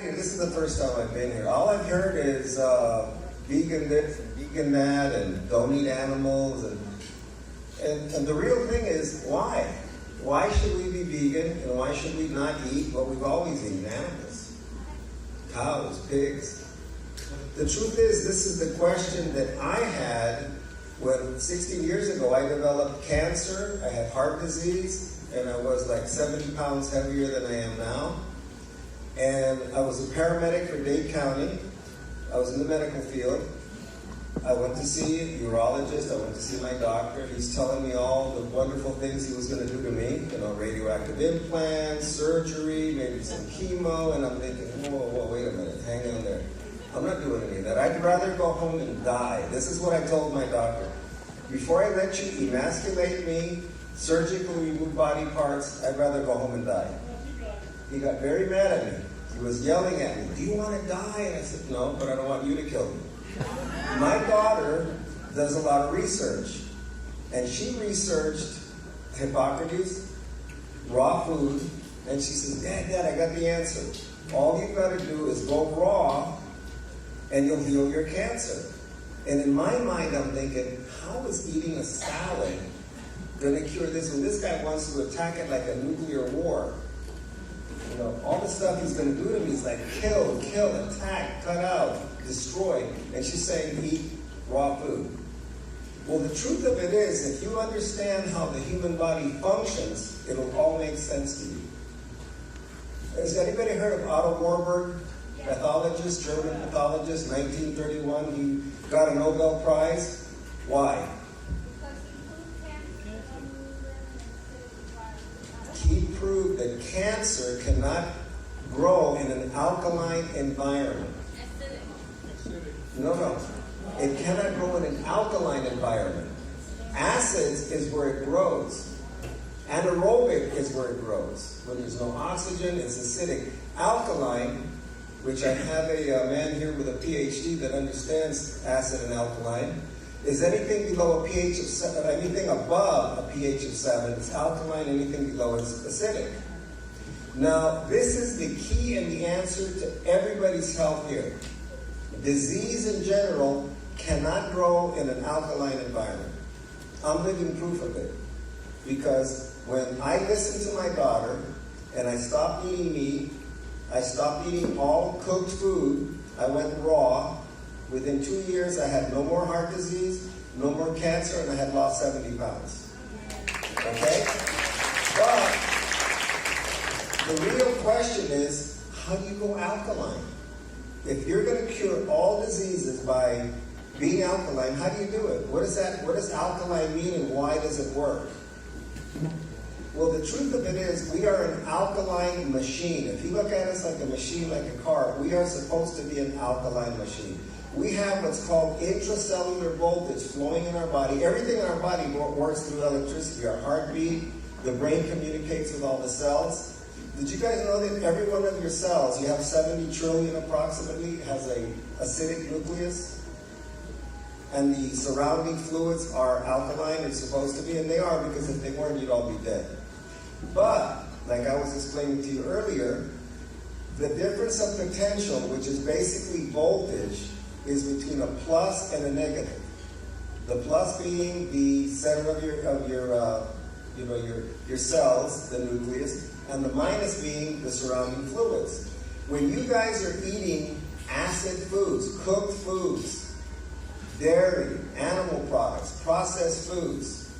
This is the first time I've been here. All I've heard is vegan this and vegan that and don't eat animals. And the real thing is, why? Why should we be vegan and why should we not eat what we've always eaten, animals? Cows, pigs. The truth is, this is the question that I had when 16 years ago I developed cancer, I had heart disease, and I was like 70 pounds heavier than I am now. And I was a paramedic for Dade County. I was in the medical field. I went to see a urologist. I went to see my doctor. He's telling me all the wonderful things he was going to do to me. You know, radioactive implants, surgery, maybe some chemo. And I'm thinking, whoa, wait a minute. Hang on there. I'm not doing any of that. I'd rather go home and die. This is what I told my doctor. Before I let you emasculate me, surgically remove body parts, I'd rather go home and die. He got very mad at me. He was yelling at me, do you want to die? And I said, no, but I don't want you to kill me. My daughter does a lot of research, and she researched Hippocrates, raw food, and she says, Dad, I got the answer. All you've got to do is go raw, and you'll heal your cancer. And in my mind, I'm thinking, how is eating a salad going to cure this when this guy wants to attack it like a nuclear war? You know, all the stuff he's going to do to me is like kill, attack, cut out, destroy. And she's saying eat raw food. Well, the truth of it is, if you understand how the human body functions, it'll all make sense to you. Has anybody heard of Otto Warburg? Pathologist, German pathologist, 1931. He got a Nobel Prize. Why? He proved that cancer cannot grow in an alkaline environment. No. It cannot grow in an alkaline environment. Acids is where it grows. Anaerobic is where it grows. When there's no oxygen, it's acidic. Alkaline, which I have a man here with a PhD that understands acid and alkaline, is anything below a pH of 7, anything above a pH of 7 is alkaline, anything below is acidic. Now, this is the key and the answer to everybody's health here. Disease in general cannot grow in an alkaline environment. I'm living proof of it. Because when I listened to my daughter and I stopped eating meat, I stopped eating all cooked food, I went raw. Within 2 years, I had no more heart disease, no more cancer, and I had lost 70 pounds. Okay? But the real question is, how do you go alkaline? If you're going to cure all diseases by being alkaline, how do you do it? What does alkaline mean, and why does it work? Well, the truth of it is, we are an alkaline machine. If you look at us like a machine, like a car, we are supposed to be an alkaline machine. We have what's called intracellular voltage flowing in our body. Everything in our body works through electricity. Our heartbeat, the brain communicates with all the cells. Did you guys know that every one of your cells, you have 70 trillion approximately, has a acidic nucleus? And the surrounding fluids are alkaline, it's supposed to be, and they are, because if they weren't, you'd all be dead. But, like I was explaining to you earlier, the difference of potential, which is basically voltage, is between a plus and a negative. The plus being the center of your cells, the nucleus, and the minus being the surrounding fluids. When you guys are eating acid foods, cooked foods, dairy, animal products, processed foods,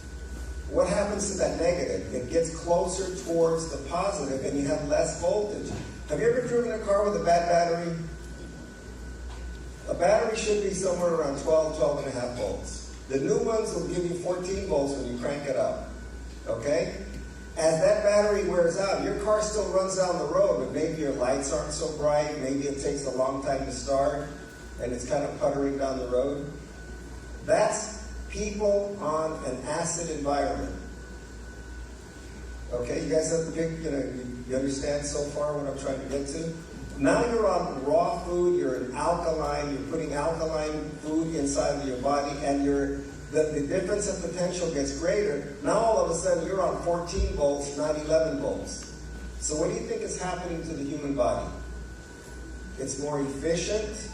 what happens to that negative? It gets closer towards the positive and you have less voltage. Have you ever driven a car with a bad battery? A battery should be somewhere around 12 and a half volts. The new ones will give you 14 volts when you crank it up. Okay? As that battery wears out, your car still runs down the road, but maybe your lights aren't so bright, maybe it takes a long time to start, and it's kind of puttering down the road. That's people on an acid environment. Okay, you guys have the big, you understand so far what I'm trying to get to? Now you're on raw food, you're an alkaline, you're putting alkaline food inside of your body, and the difference of potential gets greater. Now all of a sudden you're on 14 volts, not 11 volts. So what do you think is happening to the human body? it's more efficient,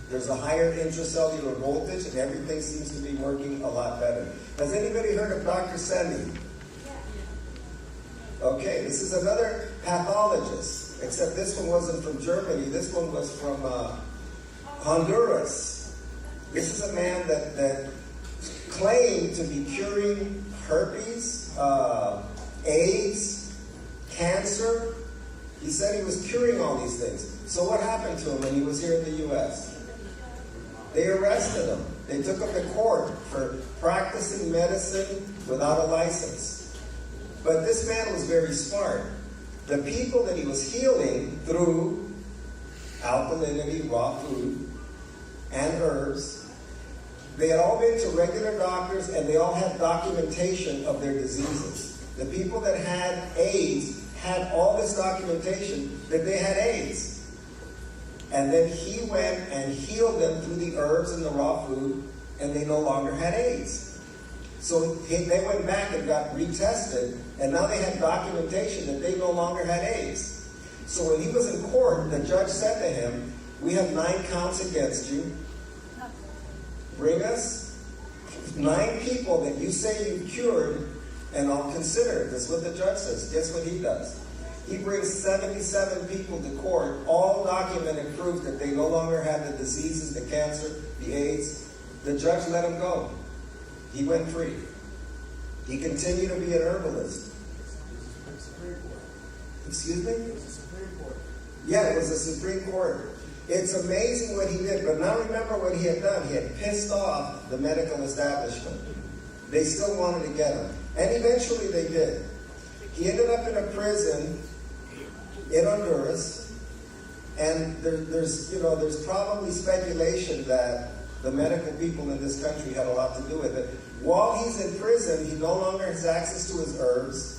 there's a higher intracellular voltage, and everything seems to be working a lot better. Has anybody heard of Dr. Semi? Okay, this is another pathologist, except this one wasn't from Germany, this one was from Honduras. This is a man that claimed to be curing herpes, AIDS, cancer. He said he was curing all these things. So what happened to him when he was here in the U.S.? They arrested him. They took him to court for practicing medicine without a license. But this man was very smart. The people that he was healing through alkalinity, raw food, and herbs, they had all been to regular doctors and they all had documentation of their diseases. The people that had AIDS had all this documentation that they had AIDS. And then he went and healed them through the herbs and the raw food, and they no longer had AIDS. So they went back and got retested, and now they had documentation that they no longer had AIDS. So when he was in court, the judge said to him, "We have 9 counts against you. Bring us 9 people that you say you've cured, and I'll consider it." That's what the judge says. Guess what he does? He brings 77 people to court, all documented proof that they no longer had the diseases, the cancer, the AIDS. The judge let him go. He went free. He continued to be an herbalist. Excuse me? It was the Supreme Court. Yeah, it was the Supreme Court. It's amazing what he did, but now remember what he had done. He had pissed off the medical establishment. They still wanted to get him. And eventually they did. He ended up in a prison in Honduras, and there's probably speculation that the medical people in this country had a lot to do with it. While he's in prison, he no longer has access to his herbs,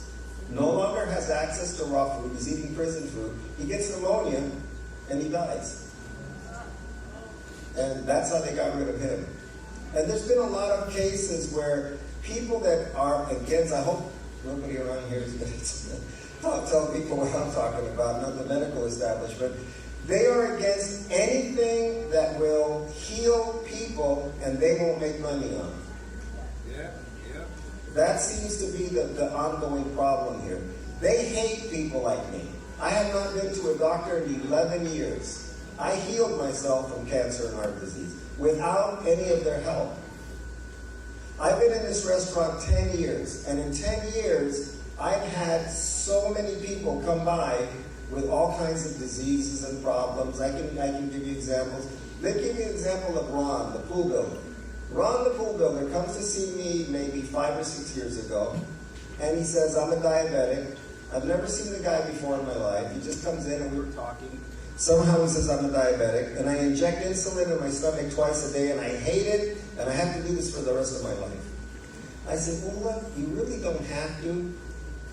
no longer has access to raw food. He's eating prison food. He gets pneumonia, and he dies. And that's how they got rid of him. And there's been a lot of cases where people that are against, I hope nobody around here is going to tell people what I'm talking about, not the medical establishment. They are against anything that will heal people and they won't make money on it. Yeah. That seems to be the ongoing problem here. They hate people like me. I have not been to a doctor in 11 years. I healed myself from cancer and heart disease without any of their help. I've been in this restaurant 10 years, and in 10 years, I've had so many people come by with all kinds of diseases and problems. I can give you examples. Let me give you an example of Ron, the pool builder. Ron, the pool builder, comes to see me maybe 5 or 6 years ago, and he says, "I'm a diabetic. I've never seen the guy before in my life. He just comes in and we were talking. Somehow he says, I'm a diabetic, and I inject insulin in my stomach twice a day, and I hate it, and I have to do this for the rest of my life." I said, "Well, look, you really don't have to.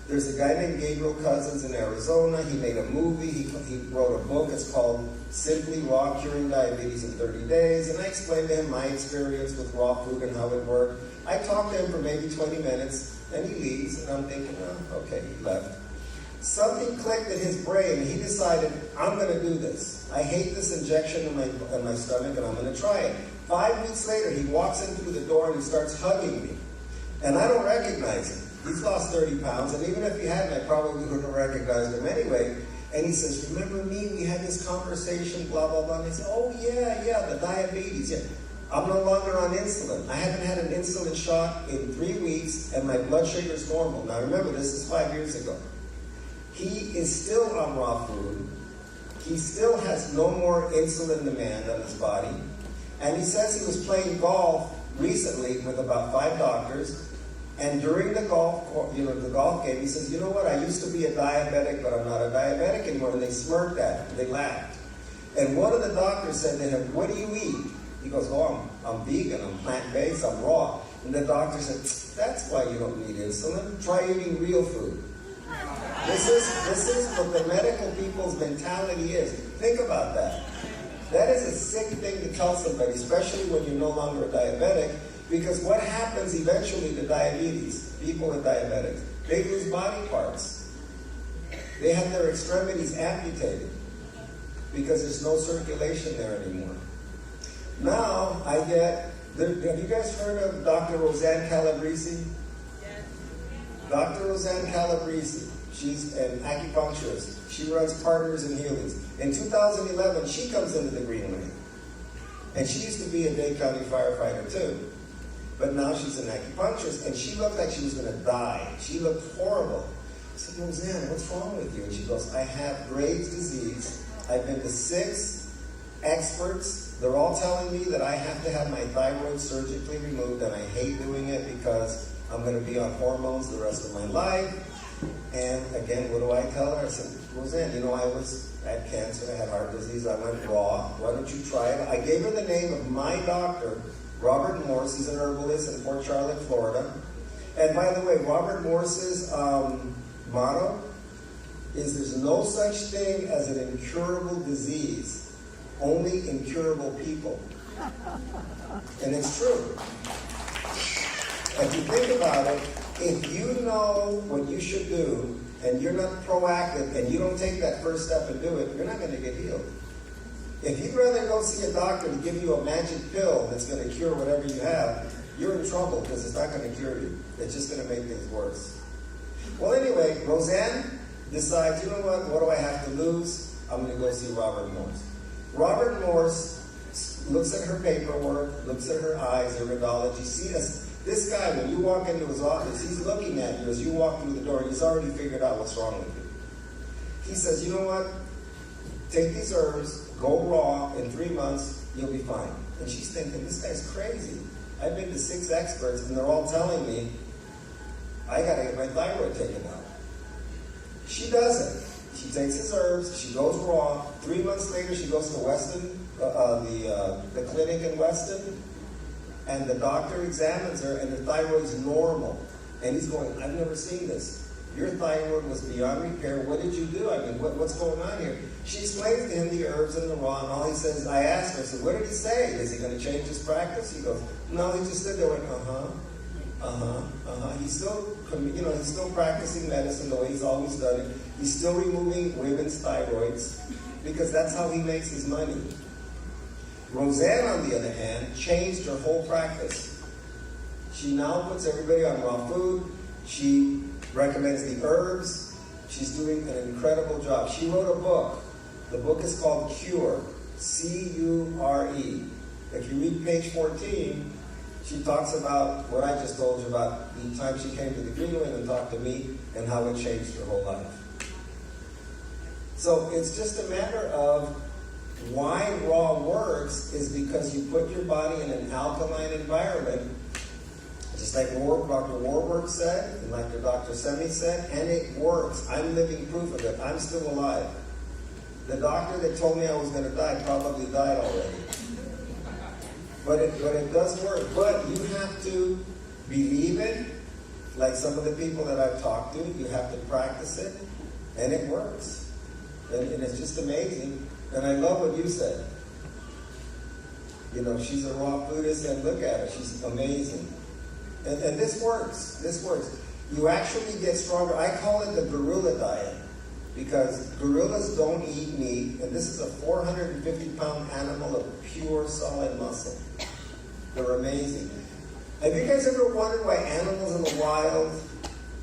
There's a guy named Gabriel Cousins in Arizona. He made a movie. He wrote a book. It's called Simply Raw, Curing Diabetes in 30 Days. And I explained to him my experience with raw food and how it worked. I talked to him for maybe 20 minutes, and he leaves. And I'm thinking, oh, okay, he left. Something clicked in his brain, and he decided, I'm going to do this. I hate this injection in my stomach, and I'm going to try it. 5 weeks later, he walks in through the door, and he starts hugging me. And I don't recognize him. He's lost 30 pounds, and even if he hadn't, I probably wouldn't have recognized him anyway. And he says, "Remember me? We had this conversation, blah, blah, blah." And I said, "Oh, yeah, the diabetes, yeah. I'm no longer on insulin. I haven't had an insulin shot in 3 weeks, and my blood sugar is normal." Now, remember, this is 5 years ago. He is still on raw food. He still has no more insulin demand on his body. And he says he was playing golf recently with about 5 doctors. And during the golf game, he says, "You know what? I used to be a diabetic, but I'm not a diabetic anymore." And they smirked at him. They laughed. And one of the doctors said to him, "What do you eat?" He goes, "Oh, I'm vegan. I'm plant-based. I'm raw." And the doctor said, "That's why you don't need insulin. Try eating real food." This is what the medical people's mentality is. Think about that. That is a sick thing to tell somebody, especially when you're no longer a diabetic. Because what happens eventually to diabetes, people with diabetics, they lose body parts. They have their extremities amputated. because there's no circulation there anymore. Now I get, have you guys heard of Dr. Roseanne Calabrese? Yes. Dr. Roseanne Calabrese, she's an acupuncturist. She runs Partners and Healings. In 2011, she comes into the Green Lane. And she used to be a Dade County firefighter too. But now she's an acupuncturist, and she looked like she was going to die. She looked horrible. I said, Roseanne, what's wrong with you? And she goes, I have Graves' disease. I've been to 6 experts. They're all telling me that I have to have my thyroid surgically removed, and I hate doing it because I'm going to be on hormones the rest of my life. And again, what do I tell her? I said, Roseanne, you know, I had cancer, I had heart disease, I went raw. Why don't you try it? I gave her the name of my doctor, Robert Morse. He's an herbalist in Port Charlotte, Florida. And by the way, Robert Morse's motto is there's no such thing as an incurable disease, only incurable people. And it's true. If you think about it, if you know what you should do, and you're not proactive, and you don't take that first step and do it, you're not going to get healed. If you'd rather go see a doctor to give you a magic pill that's going to cure whatever you have, you're in trouble because it's not going to cure you. It's just going to make things worse. Well, anyway, Roseanne decides, you know what do I have to lose? I'm going to go see Robert Morse. Robert Morse looks at her paperwork, looks at her eyes, her radiology. See this guy, when you walk into his office, he's looking at you as you walk through the door. He's already figured out what's wrong with you. He says, you know what? Take these herbs, go raw, in 3 months, you'll be fine. And she's thinking, this guy's crazy. I've been to 6 experts, and they're all telling me I got to get my thyroid taken out. She doesn't. She takes his herbs, she goes raw. 3 months later, she goes to Weston, the clinic in Weston, and the doctor examines her, and her thyroid's normal. And he's going, I've never seen this. Your thyroid was beyond repair. What did you do? I mean, what's going on here? She explains to him the herbs and the raw, and all he says, I asked her, I said, what did he say? Is he going to change his practice? He goes, no, he just stood there and went, He's still, he's still practicing medicine the way he's always done it. He's still removing women's thyroids because that's how he makes his money. Roseanne, on the other hand, changed her whole practice. She now puts everybody on raw food. She recommends the herbs. She's doing an incredible job. She wrote a book. The book is called Cure, C-U-R-E. If you read page 14, she talks about what I just told you about the time she came to the Green Lane and talked to me and how it changed her whole life. So it's just a matter of why raw works is because you put your body in an alkaline environment, just like Dr. Warburg said, and like Dr. Semi said, and it works. I'm living proof of it. I'm still alive. The doctor that told me I was going to die probably died already. But it does work. But you have to believe it, like some of the people that I've talked to. You have to practice it, and it works. And it's just amazing. And I love what you said. You know, she's a raw foodist, and look at her. She's amazing. And this works. This works. You actually get stronger. I call it the gorilla diet because gorillas don't eat meat, and this is a 450-pound animal of pure solid muscle. They're amazing. Have you guys ever wondered why animals in the wild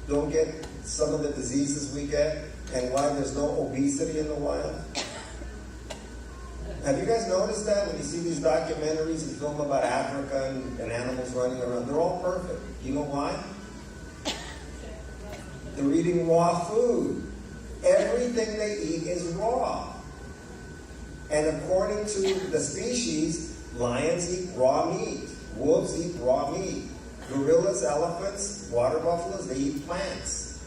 don't get some of the diseases we get, and why there's no obesity in the wild? Have you guys noticed that when you see these documentaries and film about Africa and animals running around? They're all perfect. You know why? They're eating raw food. Everything they eat is raw. And according to the species, lions eat raw meat. Wolves eat raw meat. Gorillas, elephants, water buffaloes, they eat plants.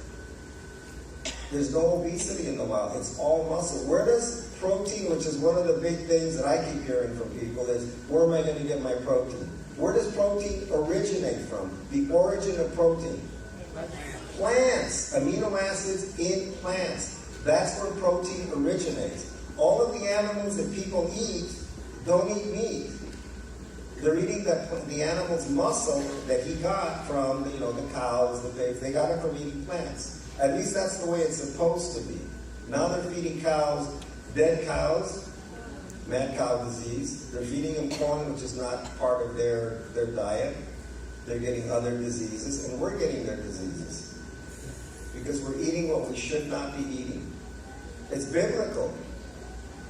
There's no obesity in the wild. It's all muscle. Where does protein, which is one of the big things that I keep hearing from people, is where am I going to get my protein? Where does protein originate from? The origin of protein. Plants. Amino acids in plants. That's where protein originates. All of the animals that people eat don't eat meat. They're eating the animal's muscle that he got from the cows, the pigs. They got it from eating plants. At least that's the way it's supposed to be. Now they're feeding cows, dead cows, mad cow disease. They're feeding them corn, which is not part of their diet. They're getting other diseases, and we're getting their diseases because we're eating what we should not be eating. It's biblical.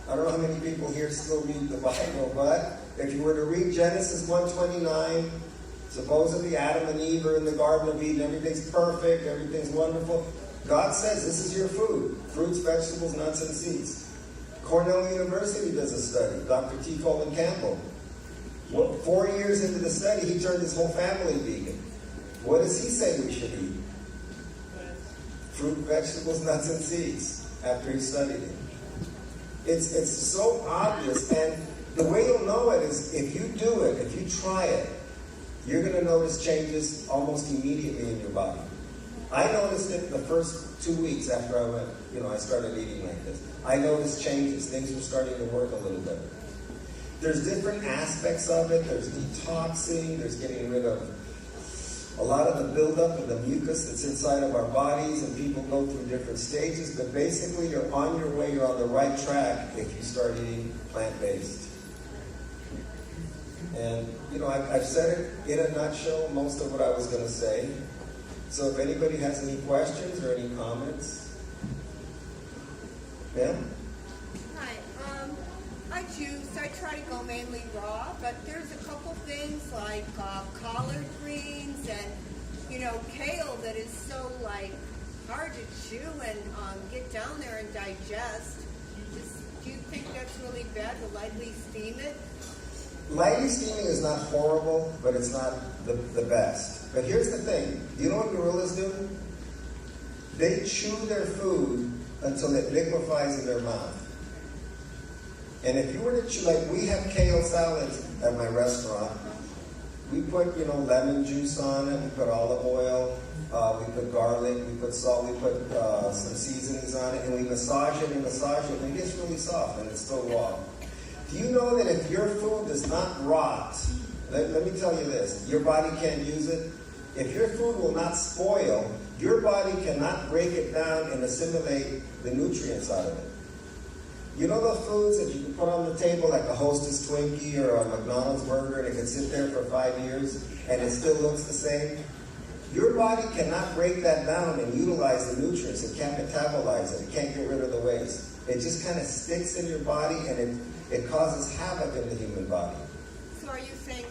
I don't know how many people here still read the Bible, but if you were to read Genesis 1:29, supposedly Adam and Eve are in the Garden of Eden, everything's perfect, everything's wonderful. God says this is your food: fruits, vegetables, nuts, and seeds. Cornell University does a study. Dr. T. Colin Campbell. 4 years into the study, he turned his whole family vegan. What does he say we should eat? Fruit, vegetables, nuts, and seeds, after he studied it. It's so obvious, and the way you'll know it is if you do it, if you try it, you're going to notice changes almost immediately in your body. I noticed it the first 2 weeks after I went, I started eating like this. I noticed changes. Things were starting to work a little better. There's different aspects of it. There's detoxing. There's getting rid of a lot of the buildup of the mucus that's inside of our bodies, and people go through different stages. But basically, you're on your way. You're on the right track if you start eating plant-based. And, I've said it in a nutshell, most of what I was going to say. So if anybody has any questions or any comments. Ma'am? Hi. I juice. I try to go mainly raw, but there's a couple things like collard greens and, kale that is so, hard to chew and get down there and digest. Do you think that's really bad to lightly steam it? Lightly steaming is not horrible, but it's not the best. But here's the thing. You know what gorillas do? They chew their food until it liquefies in their mouth. And if you were to chew, like we have kale salads at my restaurant. We put, lemon juice on it. We put olive oil. We put garlic. We put salt. We put some seasonings on it. And we massage it and massage it. And it gets really soft and it's still raw. Do you know that if your food does not rot, let me tell you this, your body can't use it? If your food will not spoil, your body cannot break it down and assimilate the nutrients out of it. You know those foods that you can put on the table like a Hostess Twinkie or a McDonald's burger and it can sit there for 5 years and it still looks the same? Your body cannot break that down and utilize the nutrients. It can't metabolize it. It can't get rid of the waste. It just kind of sticks in your body and it causes havoc in the human body. So are you saying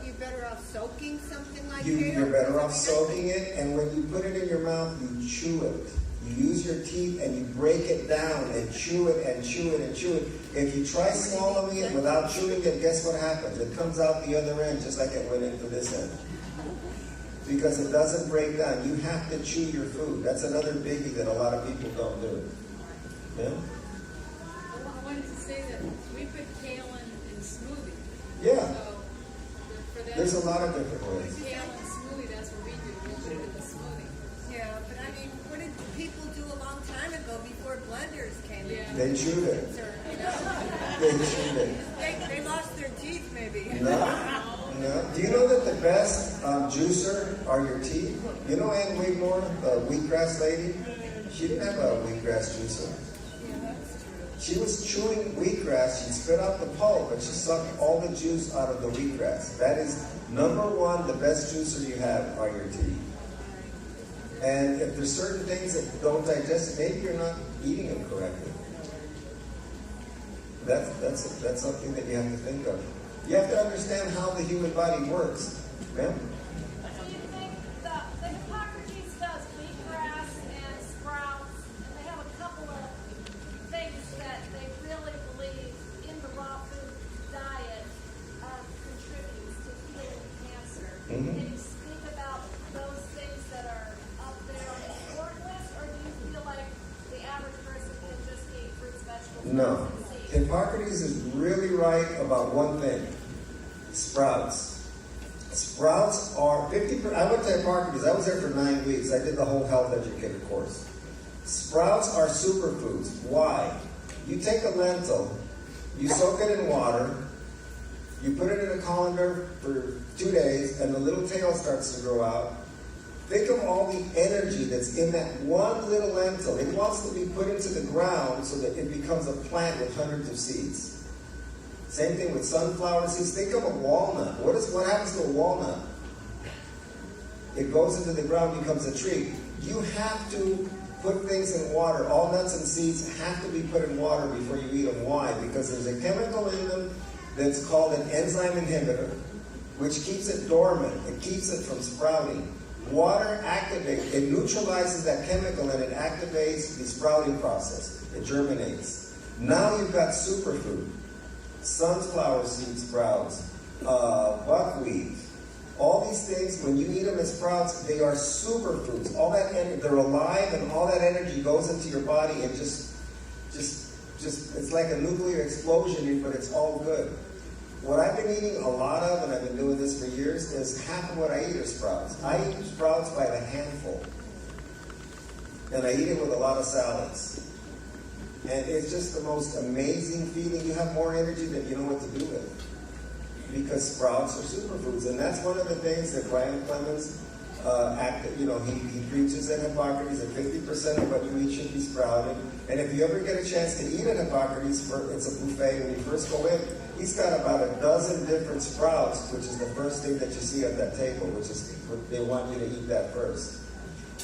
you're better off soaking something like You're better off soaking it, and when you put it in your mouth, you chew it. You use your teeth and you break it down and chew it and chew it and chew it. If you try swallowing it without chewing it, guess what happens? It comes out the other end just like it went into this end. Because it doesn't break down. You have to chew your food. That's another biggie that a lot of people don't do. Yeah? I wanted to say that we put kale in smoothie. Yeah. So for that, there's a lot of different ways. Kale and smoothie, that's what we do. We put it in the smoothie. Yeah, but I mean, what did people do a long time ago before blenders came in? They chewed it. They chewed it. They lost their teeth, maybe. No. Do you know that the best juicer are your teeth? You know Ann Wigmore, the wheatgrass lady? She didn't have a wheatgrass juicer. She was chewing wheatgrass. She'd spit out the pulp, but she sucked all the juice out of the wheatgrass. That is, number one, the best juicer you have are your teeth. And if there's certain things that don't digest, maybe you're not eating them correctly. That's something that you have to think of. You have to understand how the human body works. Ma'am? So you think the Hippocrates does wheatgrass and sprouts, and they have a couple of things that they really believe in the raw food diet contributes to healing cancer. Mm-hmm. Can you speak about those things that are up there on the short list, or do you feel like the average person can just eat fruits, vegetables, No. nuts, and seeds? Hippocrates is really right about one thing. Sprouts. Sprouts are 50%. I went to Hippocrates. I was there for 9 weeks. I did the whole health educator course. Sprouts are superfoods. Why? You take a lentil, you soak it in water, you put it in a colander for 2 days, and the little tail starts to grow out. Think of all the energy that's in that one little lentil. It wants to be put into the ground so that it becomes a plant with hundreds of seeds. Same thing with sunflower seeds. Think of a walnut. What happens to a walnut? It goes into the ground, becomes a tree. You have to put things in water. All nuts and seeds have to be put in water before you eat them. Why? Because there's a chemical in them that's called an enzyme inhibitor, which keeps it dormant. It keeps it from sprouting. Water activates, it neutralizes that chemical and it activates the sprouting process. It germinates. Now you've got superfood. Sunflower seed sprouts, buckwheat. All these things, when you eat them as sprouts, they are superfoods. All that they're alive, and all that energy goes into your body, and just it's like a nuclear explosion, but it's all good. What I've been eating a lot of, and I've been doing this for years, is half of what I eat are sprouts. I eat sprouts by the handful, and I eat it with a lot of salads. And it's just the most amazing feeling. You have more energy than you know what to do with. Because sprouts are superfoods, and that's one of the things that Brian Clemens he preaches at Hippocrates that 50% of what you eat should be sprouted. And if you ever get a chance to eat at Hippocrates, it's a buffet. When you first go in, he's got about a dozen different sprouts, which is the first thing that you see at that table, which is they want you to eat that first.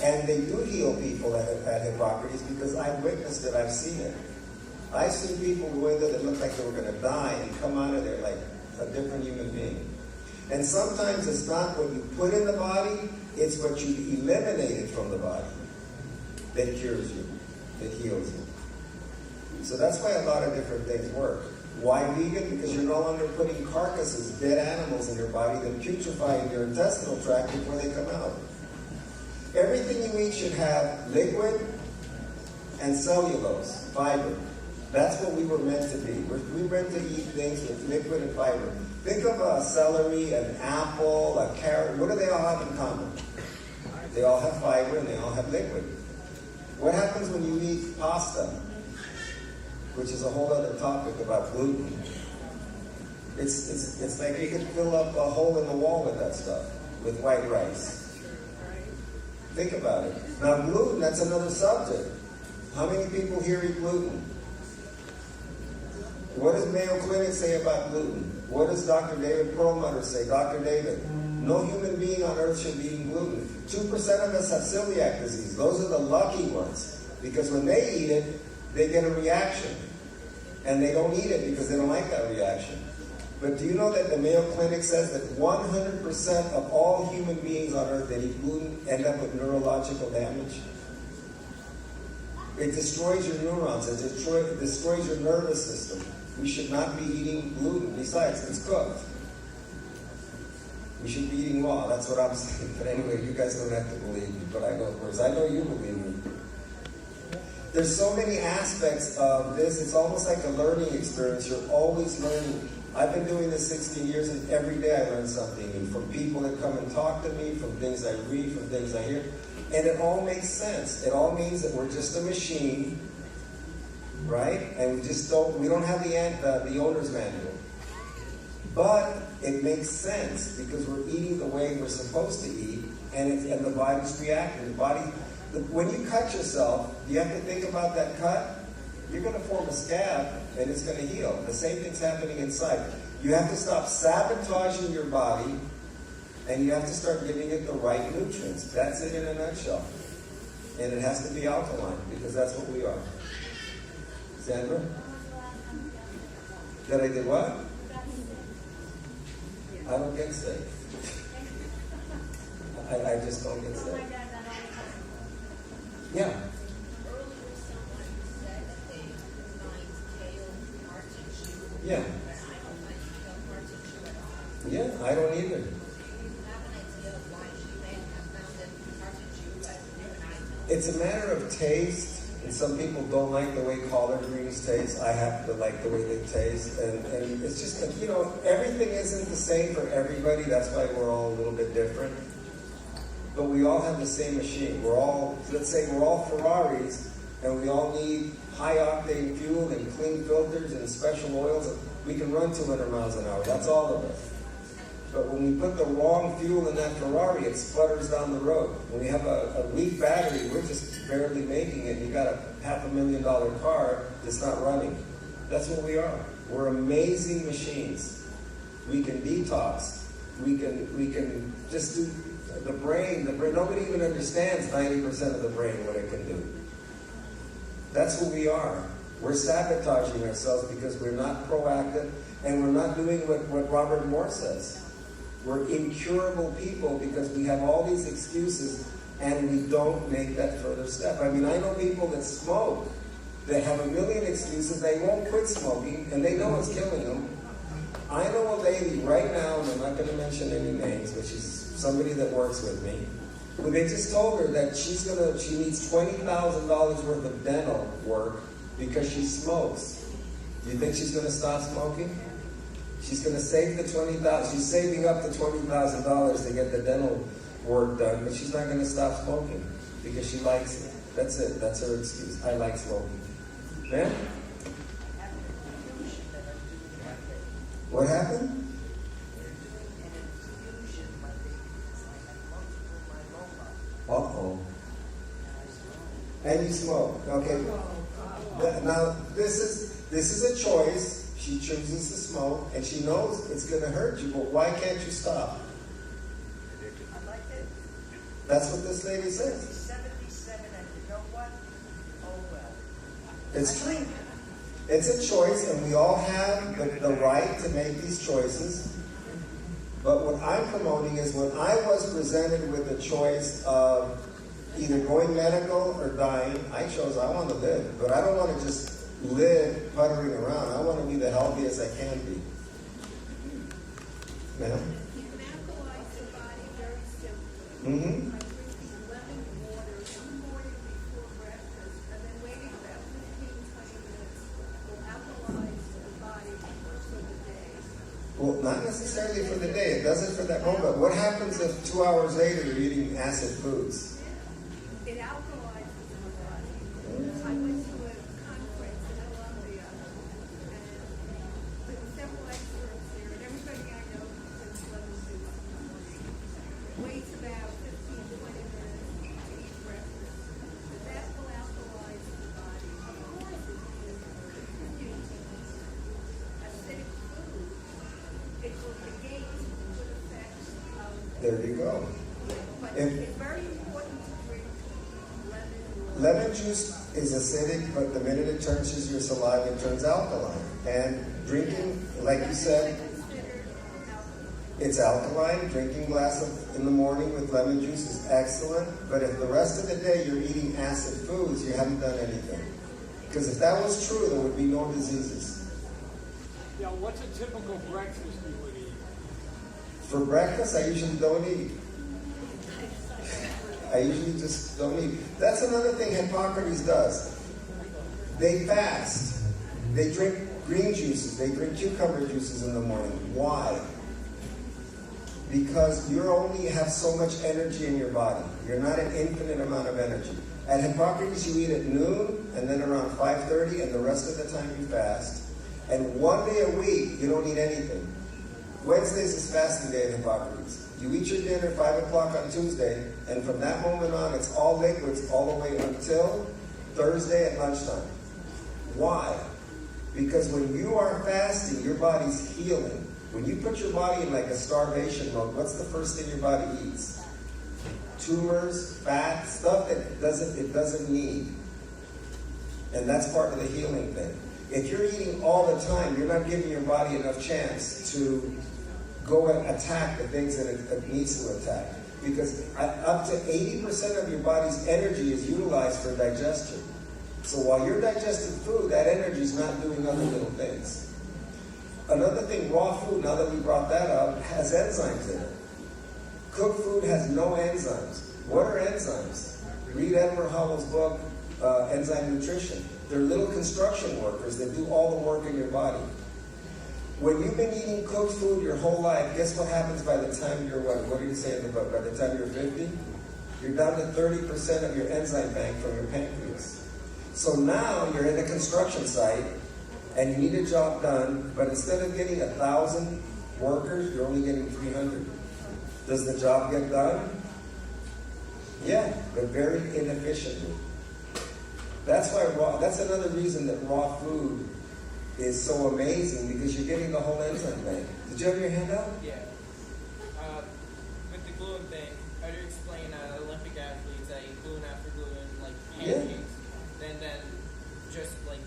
And they do heal people at Hippocrates because I've witnessed it. I've seen it. I've seen people go in there that look like they were going to die and come out of there like a different human being. And sometimes it's not what you put in the body, it's what you eliminated from the body that cures you, that heals you. So that's why a lot of different things work. Why vegan? Because you're no longer putting carcasses, dead animals in your body that putrefy in your intestinal tract before they come out. Everything you eat should have liquid and cellulose, fiber. That's what we were meant to be. We were meant to eat things with liquid and fiber. Think of a celery, an apple, a carrot. What do they all have in common? They all have fiber and they all have liquid. What happens when you eat pasta? Which is a whole other topic about gluten. It's like you could fill up a hole in the wall with that stuff, with white rice. Think about it. Now gluten, that's another subject. How many people here eat gluten? What does Mayo Clinic say about gluten? What does Dr. David Perlmutter say? Dr. David, no human being on earth should be eating gluten. 2% of us have celiac disease. Those are the lucky ones. Because when they eat it, they get a reaction. And they don't eat it because they don't like that reaction. But do you know that the Mayo Clinic says that 100% of all human beings on earth that eat gluten end up with neurological damage? It destroys your neurons. It destroys your nervous system. We should not be eating gluten. Besides, it's cooked. We should be eating raw. That's what I'm saying. But anyway, you guys don't have to believe me. But I know, of course, I know you believe me. There's so many aspects of this. It's almost like a learning experience. You're always learning. I've been doing this 16 years, and every day I learn something new. From people that come and talk to me, from things I read, from things I hear. And it all makes sense. It all means that we're just a machine, right? And we don't have the owner's manual. But it makes sense because we're eating the way we're supposed to eat, and the body's reacting. When you cut yourself, you have to think about that cut. You're going to form a scab, and it's going to heal. The same thing's happening inside. You have to stop sabotaging your body, and you have to start giving it the right nutrients. That's it in a nutshell. And it has to be alkaline, because that's what we are. Sandra? That I did what? I don't get sick. I just don't get sick. Yeah. Earlier, someone said that they combined kale and artichoke. Yeah. But I don't like kale and artichoke at all. Yeah, I don't either. Do you have an idea of why she may have found that artichoke as a different item? It's a matter of taste, and some people don't like the way collard greens taste. I happen to like the way they taste, and it's just, everything isn't the same for everybody. That's why we're all a little bit different. But we all have the same machine. Let's say we're all Ferraris, and we all need high-octane fuel and clean filters and special oils. We can run 200 miles an hour. That's all of us. But when we put the wrong fuel in that Ferrari, it sputters down the road. When we have a weak battery, we're just barely making it. You got a $500,000 car that's not running. That's what we are. We're amazing machines. We can detox. We can just do the brain. Nobody even understands 90% of the brain, what it can do. That's who we are. We're sabotaging ourselves because we're not proactive and we're not doing what Robert Moore says. We're incurable people because we have all these excuses and we don't make that further step. I mean, I know people that smoke, that have a million excuses, they won't quit smoking, and they know it's killing them. I know a lady right now, and I'm not going to mention any names, but she's somebody that works with me, who they just told her that she needs $20,000 worth of dental work because she smokes. Do you think she's going to stop smoking? She's going to save the $20,000. She's saving up the $20,000 to get the dental work done, but she's not going to stop smoking because she likes it. That's it. That's her excuse. I like smoking. Man? What happened? Uh-oh. And you smoke. Okay. Now, this is a choice. She chooses to smoke, and she knows it's going to hurt you, but why can't you stop? I like it. That's what this lady says. 77, and you know what? Oh well. It's true. It's a choice, and we all have the right to make these choices. But what I'm promoting is when I was presented with the choice of either going medical or dying, I chose I want to live. But I don't want to just live puttering around. I want to be the healthiest I can be. Ma'am? You can alkalize the body very simply. Mm-hmm. By drinking lemon water in the morning before breakfast, and then waiting about 15-20 minutes will alkalize the body for the day. Well, not necessarily for the day. It does it for that moment. What happens if 2 hours later you're eating acid foods? It alkalizes the body. I went to a conference in Colombia, and there were several experts there, and everybody I know drinks lemon juice in the morning. It waits about 15-20 minutes to eat breakfast. But that will alkalize the body. Of course, if you continue to eat acidic food, it will negate the good effects of There you go. but If- it's very important to drink lemon water. Lemon juice is acidic, but the minute it turns your saliva, it turns alkaline. And drinking, like you said, Considered alkaline. it's alkaline. Drinking a glass in the morning with lemon juice is excellent. But if the rest of the day you're eating acid foods, you haven't done anything. Because if that was true, there would be no diseases. Yeah, what's a typical breakfast you would eat? For breakfast, I usually don't eat. I usually just don't eat. That's another thing Hippocrates does. They fast. They drink green juices. They drink cucumber juices in the morning. Why? Because you only have so much energy in your body. You're not an infinite amount of energy. At Hippocrates, you eat at noon, and then around 5:30, and the rest of the time you fast. And 1 day a week, you don't eat anything. Wednesdays is fasting day at Hippocrates. You eat your dinner 5 o'clock on Tuesday, and from that moment on, it's all liquids all the way until Thursday at lunchtime. Why? Because when you are fasting, your body's healing. When you put your body in like a starvation mode, what's the first thing your body eats? Tumors, fat, stuff that it doesn't need. And that's part of the healing thing. If you're eating all the time, you're not giving your body enough chance to go and attack the things that it needs to attack. Because up to 80% of your body's energy is utilized for digestion. So while you're digesting food, that energy is not doing other little things. Another thing, raw food, now that we brought that up, has enzymes in it. Cooked food has no enzymes. What are enzymes? Read Edward Howell's book, Enzyme Nutrition. They're little construction workers that do all the work in your body. When you've been eating cooked food your whole life, guess what happens by the time you're what do you say in the book? By the time you're 50, you're down to 30% of your enzyme bank from your pancreas. So now you're at a construction site and you need a job done, but instead of getting 1,000 workers, you're only getting 300. Does the job get done? Yeah, but very inefficiently. That's why that's another reason that raw food is so amazing because you're getting the whole enzyme bank. Did you have your hand up? Yeah. With the gluing thing, how do you explain Olympic athletes that eat gluten after gluten, like pancakes, then just like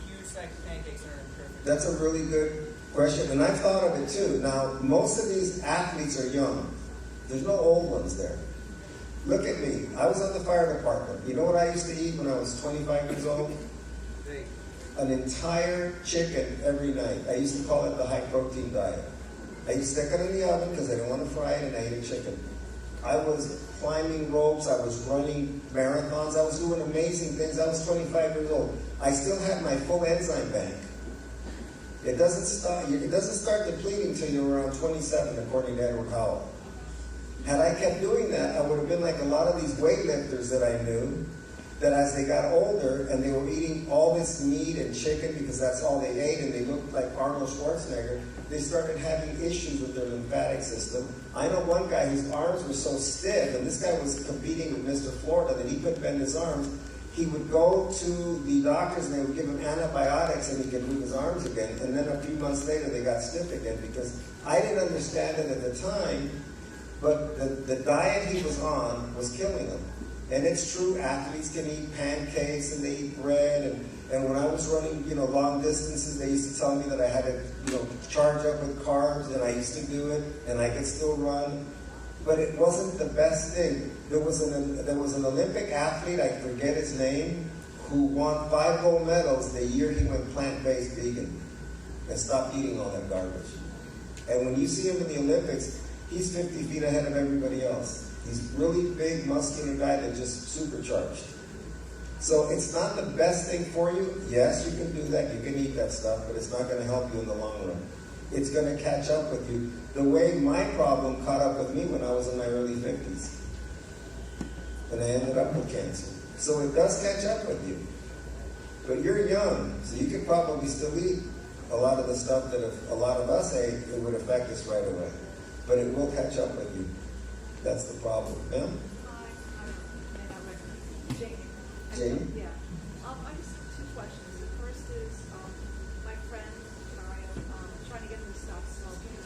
huge stack of pancakes aren't perfect? That's a really good question, and I've thought of it too. Now, most of these athletes are young. There's no old ones there. Look at me. I was on the fire department. You know what I used to eat when I was 25 years old? An entire chicken every night. I used to call it the high protein diet. I used to stick it in the oven because I didn't want to fry it, and I ate a chicken. I was climbing ropes. I was running marathons. I was doing amazing things. I was 25 years old. I still had my full enzyme bank. It doesn't start depleting until you're around 27, according to Edward Howell. Had I kept doing that, I would have been like a lot of these weightlifters that I knew, that as they got older and they were eating all this meat and chicken because that's all they ate, and they looked like Arnold Schwarzenegger, they started having issues with their lymphatic system. I know one guy whose arms were so stiff, and this guy was competing with Mr. Florida, that he couldn't bend his arms. He would go to the doctors and they would give him antibiotics and he could move his arms again. And then a few months later they got stiff again because I didn't understand it at the time, but the diet he was on was killing him. And it's true, athletes can eat pancakes and they eat bread. And when I was running, long distances, they used to tell me that I had to, charge up with carbs, and I used to do it, and I could still run. But it wasn't the best thing. There was an Olympic athlete, I forget his name, who won 5 gold medals the year he went plant-based vegan and stopped eating all that garbage. And when you see him in the Olympics, he's 50 feet ahead of everybody else. He's really big, muscular guy that just supercharged. So it's not the best thing for you. Yes, you can do that. You can eat that stuff, but it's not going to help you in the long run. It's going to catch up with you the way my problem caught up with me when I was in my early 50s. And I ended up with cancer. So it does catch up with you. But you're young, so you could probably still eat a lot of the stuff that if a lot of us ate, it would affect us right away. But it will catch up with you. That's the problem. Ma'am? Jamie. Jamie? Yeah. I just have 2 questions. The first is, my friend, Mario, trying to get him to stop smoking.